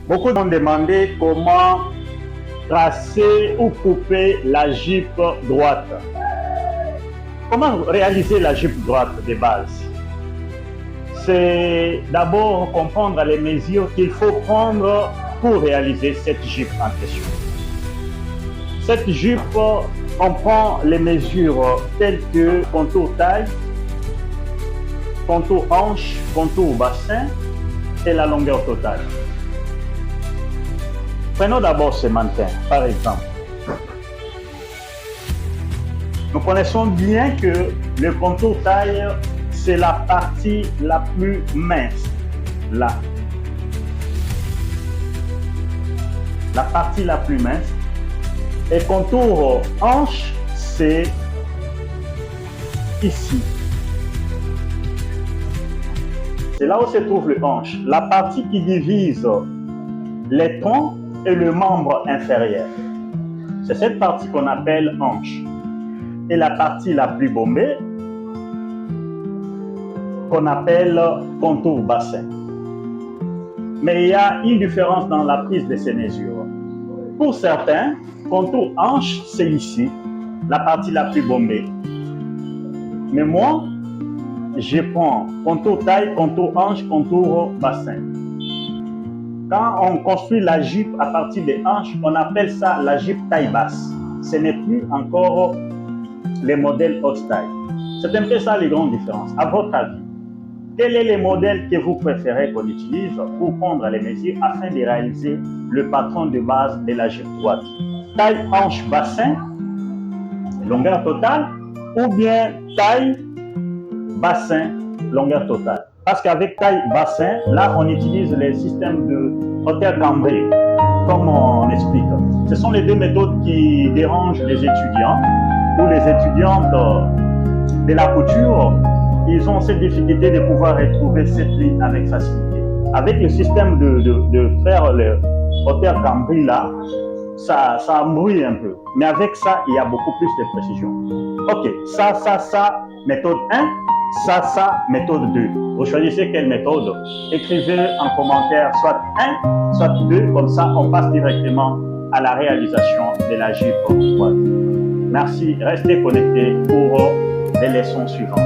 Beaucoup m'ont demandé comment tracer ou couper la jupe droite. Comment réaliser la jupe droite de base? C'est d'abord comprendre les mesures qu'il faut prendre pour réaliser cette jupe en question. Cette jupe comprend les mesures telles que contour taille, contour hanche, contour bassin et la longueur totale. Prenons d'abord ce mannequin, par exemple. Nous connaissons bien que le contour taille, c'est la partie la plus mince, là. La partie la plus mince. Et contour hanche, c'est ici. C'est là où se trouve le hanche, la partie qui divise les troncs et le membre inférieur. C'est cette partie qu'on appelle hanche. Et la partie la plus bombée, qu'on appelle contour bassin. Mais il y a une différence dans la prise de ces mesures. Pour certains, contour hanche, c'est ici, la partie la plus bombée. Mais moi, je prends contour taille, contour hanche, contour bassin. Quand on construit la jupe à partir des hanches, on appelle ça la jupe taille basse. Ce n'est plus encore les modèles haute taille. C'est un peu ça les grandes différences. À votre avis, quel est le modèle que vous préférez qu'on utilise pour prendre les mesures afin de réaliser le patron de base de la jupe droite? Taille hanche bassin, longueur totale, ou bien taille bassin, longueur totale? Parce qu'avec taille bassin, là on utilise les systèmes de hauteur cambrée, comme on explique. Ce sont les deux méthodes qui dérangent les étudiants ou les étudiantes de la couture. Ils ont cette difficulté de pouvoir retrouver cette ligne avec facilité. Avec le système de faire le hauteur cambrée là, ça embrouille un peu. Mais avec ça, il y a beaucoup plus de précision. Ok, ça, méthode 1, ça, méthode 2. Vous choisissez quelle méthode? Écrivez en commentaire soit 1, soit 2, comme ça on passe directement à la réalisation de la jupe droite. Merci, restez connectés pour les leçons suivantes.